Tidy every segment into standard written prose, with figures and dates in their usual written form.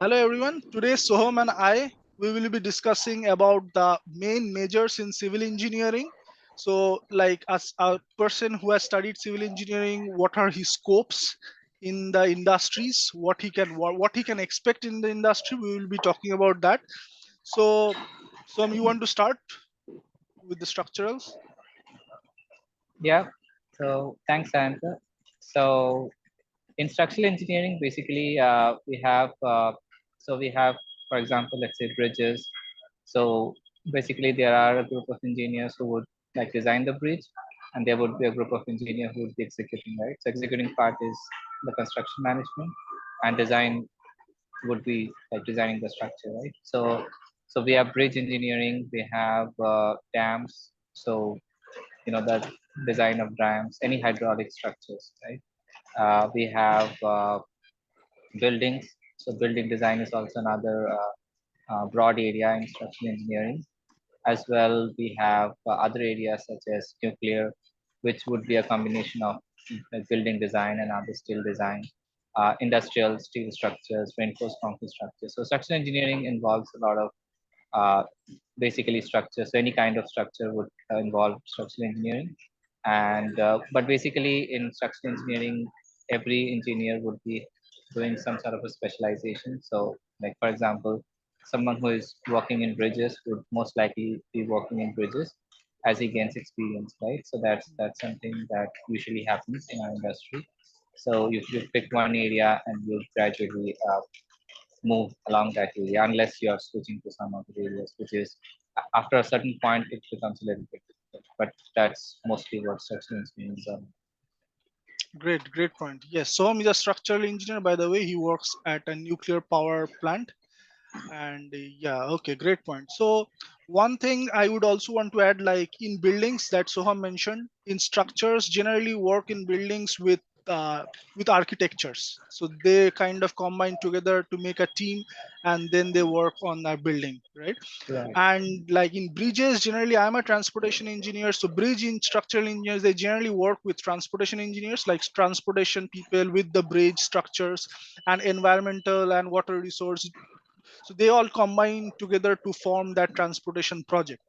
Hello everyone. Today Soham and I we will be discussing about the main majors in civil engineering. So like as a person who has studied civil engineering, what are his scopes in the industries, what he can expect in the industry, we will be talking about that. So Soham, you want to start with the structurals? Yeah. So thanks, Anka. So in structural engineering, basically, we have, for example, let's say bridges. So basically, there are a group of engineers who would like design the bridge, and there would be a group of engineers who would be executing, right? So executing part is the construction management, and design would be like designing the structure, right? So we have bridge engineering, we have dams. So the design of dams, any hydraulic structures, right? We have buildings. So building design is also another broad area in structural engineering. As well, we have other areas such as nuclear, which would be a combination of building design and other steel design, industrial steel structures, reinforced concrete structures. So structural engineering involves a lot of uh, basically structure. So any kind of structure would involve structural engineering. And but basically in structural engineering, every engineer would be doing some sort of a specialization. So like for example, someone who is working in bridges would most likely be working in bridges as he gains experience, right? So that's something that usually happens in our industry. So you pick one area and you gradually move along that area unless you are switching to some other areas, which is after a certain point it becomes a little bit difficult. But that's mostly what structural engineering is on. Great point. Yes, Soham is a structural engineer. By the way, he works at a nuclear power plant. And yeah, okay, great point. So one thing I would also want to add, like in buildings that Soham mentioned, in structures generally work in buildings with architectures. So they kind of combine together to make a team, and then they work on a building, right? Right. And like in bridges, generally I'm a transportation engineer, so bridge in structural engineers, they generally work with transportation engineers, like transportation people with the bridge structures and environmental and water resource, so they all combine together to form that transportation project.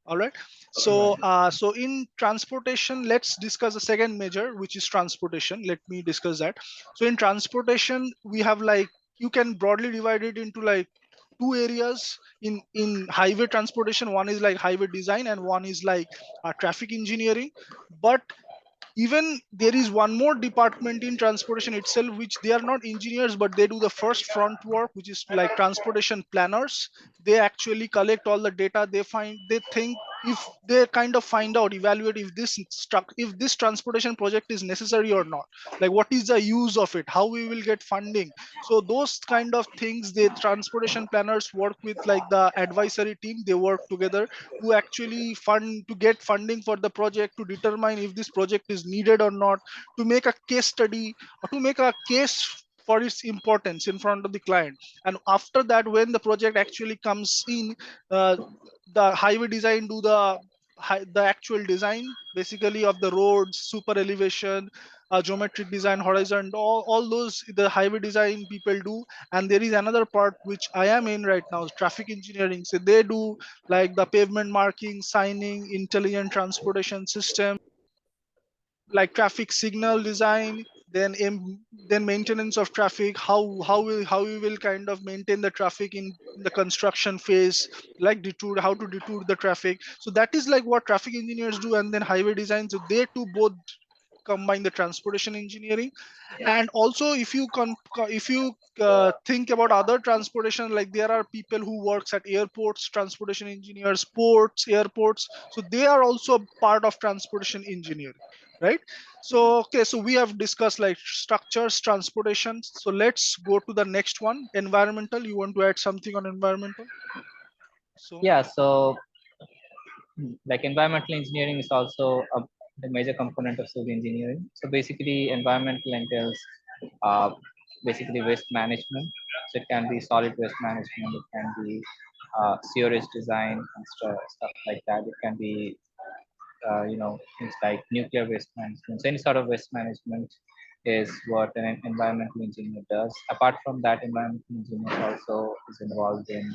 All right. So Right. so in transportation, let's discuss the second major, which is transportation. Let me discuss that. So in transportation, we have like, you can broadly divide it into like two areas in highway transportation. One is like highway design, and one is like traffic engineering. But even there is one more department in transportation itself, which they are not engineers, but they do the first front work, which is like transportation planners. They actually collect all the data. They think, if they kind of find out, evaluate if if this transportation project is necessary or not, like what is the use of it, how we will get funding. So those kind of things, the transportation planners work with like the advisory team. They work together to actually fund, to get funding for the project, to determine if this project is needed or not, to make a case study or to make a case for its importance in front of the client. And after that, when the project actually comes in, uh, the highway design do the actual design basically of the roads, super elevation, geometric design, horizon, all those the highway design people do. And there is another part which I am in right now, traffic engineering. So they do like the pavement marking, signing, intelligent transportation system, like traffic signal design, then maintenance of traffic, how we will kind of maintain the traffic in the construction phase, like detour, how to detour the traffic. So that is like what traffic engineers do. And then highway design, so they too both combine the transportation engineering. And also if you think about other transportation, like there are people who works at airports, transportation engineers, ports, airports, so they are also part of transportation engineering, right? So okay, so we have discussed like structures, transportation. So let's go to the next one, environmental. You want to add something on environmental? So Yeah. So like environmental engineering is also a major component of civil engineering. So basically, environmental entails uh, basically waste management. So it can be solid waste management. It can be sewerage design and stuff like that. It can be things like nuclear waste management. So any sort of waste management is what an environmental engineer does. Apart from that, environmental engineer also is involved in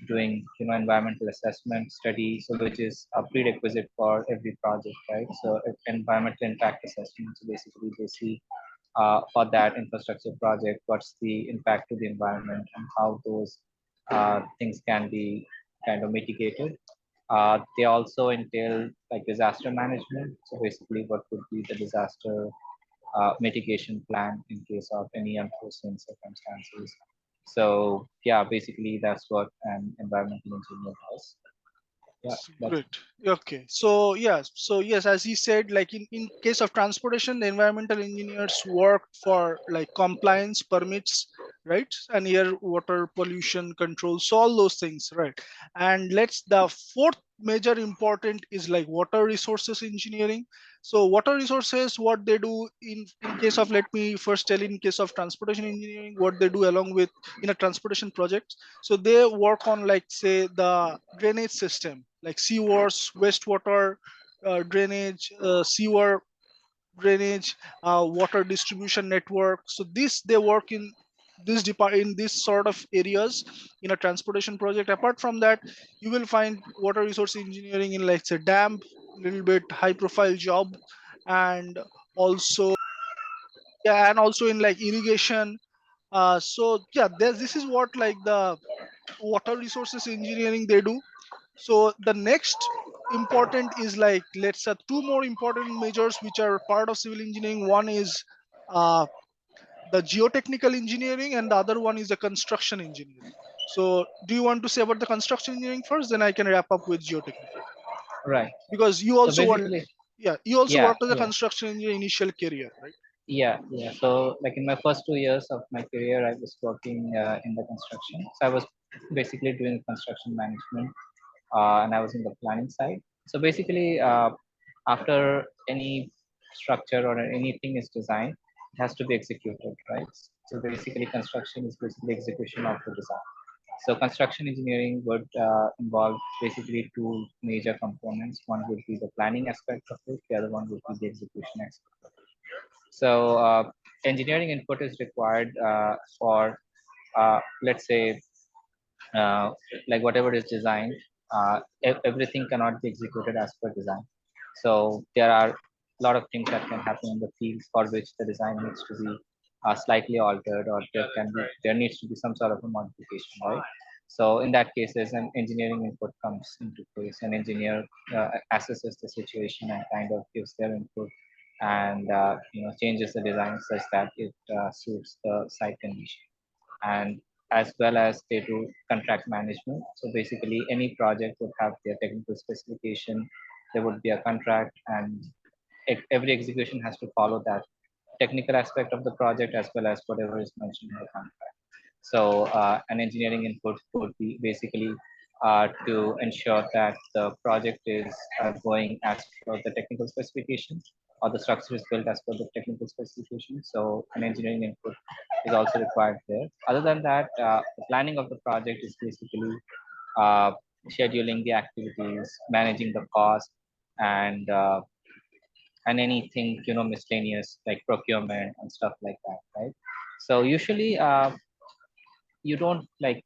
doing environmental assessment study, so which is a prerequisite for every project, right? So environmental impact assessment. So basically, they see for that infrastructure project what's the impact to the environment and how those things can be kind of mitigated. They also entail like disaster management. So basically, what would be the disaster mitigation plan in case of any unforeseen circumstances. So yeah, basically that's what an environmental engineer does. Yeah, that's Great. Okay. So yes. So yes, as he said, like in case of transportation, the environmental engineers work for like compliance permits, right? And air, water, pollution control. So all those things, right? And let's the fourth major important is like water resources engineering. So water resources, what they do in case of, let me first tell in case of transportation engineering, what they do along with in a transportation project. So they work on like say the drainage system, like sewers, wastewater drainage, sewer drainage, water distribution network. So this they work in in this sort of areas in a transportation project. Apart from that, you will find water resource engineering in like say dam, little bit high profile job, and also yeah, and also in like irrigation. So yeah, this is what like the water resources engineering they do. So the next important is like let's say two more important majors which are part of civil engineering. One is uh, the geotechnical engineering and the other one is the construction engineering. So do you want to say about the construction engineering first, then I can wrap up with geotechnical, right. because you So also want, basically, yeah, you also yeah, worked as a yeah, construction engineer initial career, right? yeah. So like in my first 2 years of my career, I was working in the construction. So I was basically doing construction management, and I was in the planning side. So basically, after any structure or anything is designed, it has to be executed, right? So basically, construction is basically execution of the design. So construction engineering would involve basically two major components. One would be the planning aspect of it. The other one would be the execution aspect. So engineering input is required for, let's say, uh, like whatever is designed, everything cannot be executed as per design. So there are a lot of things that can happen in the field for which the design needs to be slightly altered, or there needs to be some sort of a modification, right? So in that cases, an engineering input comes into place. An engineer assesses the situation and kind of gives their input, and changes the design such that it suits the site condition, and as well as they do contract management. So basically, any project would have their technical specification. There would be a contract, and every execution has to follow that technical aspect of the project as well as whatever is mentioned in the contract. So an engineering input would be basically to ensure that the project is going as per the technical specification, or the structure is built as per the technical specification. So an engineering input is also required there. Other than that, the planning of the project is basically uh, scheduling the activities, managing the cost, and anything miscellaneous like procurement and stuff like that, right? So usually you don't like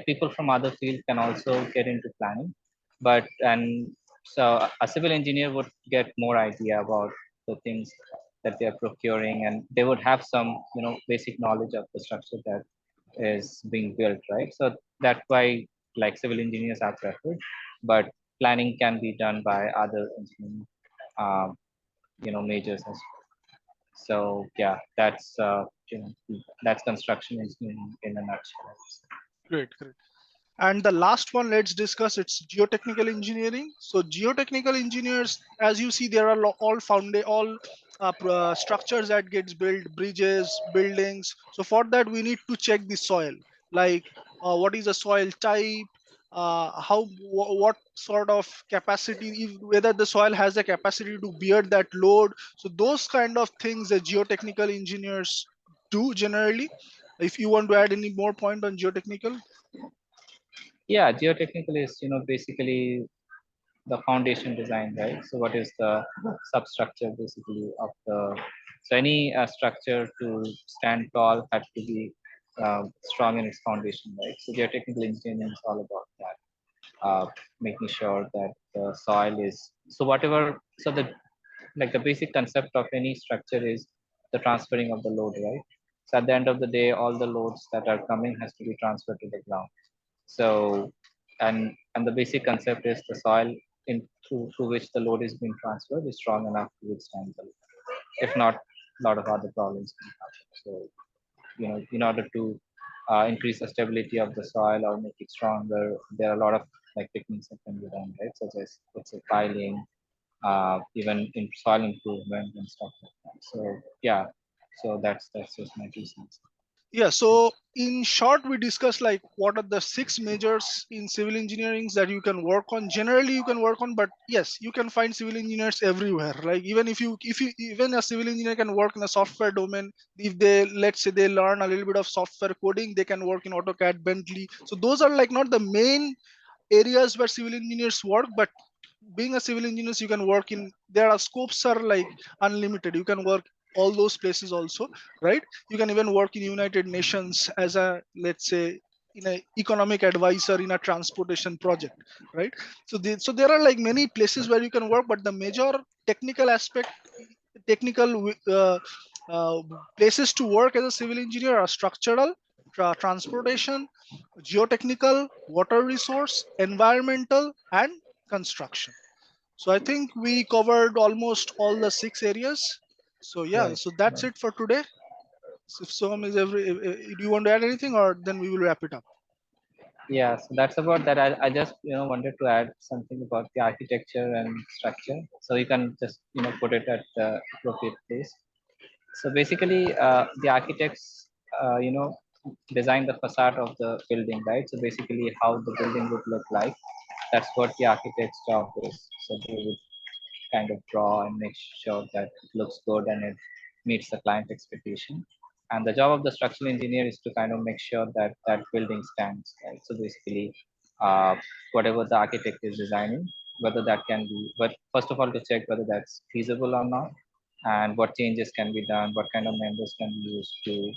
people from other fields can also get into planning, but and so a civil engineer would get more idea about the things that they are procuring, and they would have some basic knowledge of the structure that is being built, right? So that's why like civil engineers are preferred, but planning can be done by other engineering um, majors as well. So yeah, that's construction engineering in a nutshell, I would say. Great, great. And the last one, let's discuss, it's geotechnical engineering. So geotechnical engineers, as you see, there are all structures that gets built, bridges, buildings. So for that, we need to check the soil, like what is the soil type, what sort of capacity, whether the soil has the capacity to bear that load. So those kind of things the geotechnical engineers do generally. If you want to add any more point on geotechnical. Yeah, geotechnical is basically the foundation design, right? So what is the substructure basically of the So any structure to stand tall had to be strong in its foundation, right? So geotechnical engineering is all about that, making sure that the soil is so whatever. So the like the basic concept of any structure is the transferring of the load, right? So at the end of the day, all the loads that are coming has to be transferred to the ground. So and the basic concept is the soil through which the load is being transferred is strong enough to withstand the load. If not, a lot of other problems can happen. So in order to increase the stability of the soil or make it stronger, there are a lot of like techniques that can be done, right? Such as let's say piling, even in soil improvement and stuff like that. So yeah, so that's just my 2 cents. Yeah, so in short, we discussed like what are the six majors in civil engineering that you can work on. Generally, you can work on, but yes, you can find civil engineers everywhere. Like even if you even a civil engineer can work in a software domain. If they, let's say, they learn a little bit of software coding, they can work in AutoCAD, Bentley. So those are like not the main areas where civil engineers work, but being a civil engineer, you can work in, there are scopes are like unlimited. You can work all those places also, right? You can even work in United Nations as a, let's say, in a economic advisor in a transportation project, right? So there are like many places where you can work, but the major technical aspect, technical places to work as a civil engineer are structural, transportation, geotechnical, water resource, environmental, and construction. So I think we covered almost all the six areas. So yeah, Right. so that's Right. it for today. So if Som is do you want to add anything, or then we will wrap it up? Yeah, so that's about that. I just wanted to add something about the architecture and structure, so you can just put it at the appropriate place. So basically, the architects, design the facade of the building, right? So basically, how the building would look like. That's what the architect's job is. So they would kind of draw and make sure that it looks good and it meets the client expectation. And the job of the structural engineer is to kind of make sure that that building stands, right? So basically, uh, whatever the architect is designing, whether that can be, but first of all, to check whether that's feasible or not, and what changes can be done, what kind of members can be used to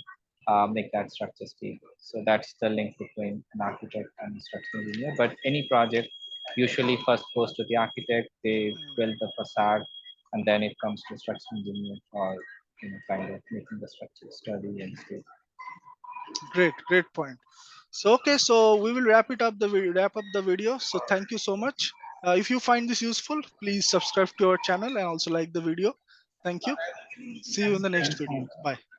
make that structure stable. So that's the link between an architect and a structural engineer. But any project usually first goes to the architect, they Hmm. build the facade, and then it comes to structural engineer for kind of making the structure sturdy and stable. Great point. So okay, so we will wrap up the video. So thank you so much. If you find this useful, please subscribe to our channel and also like the video. Thank you. See you in the next video. Thanks. Bye.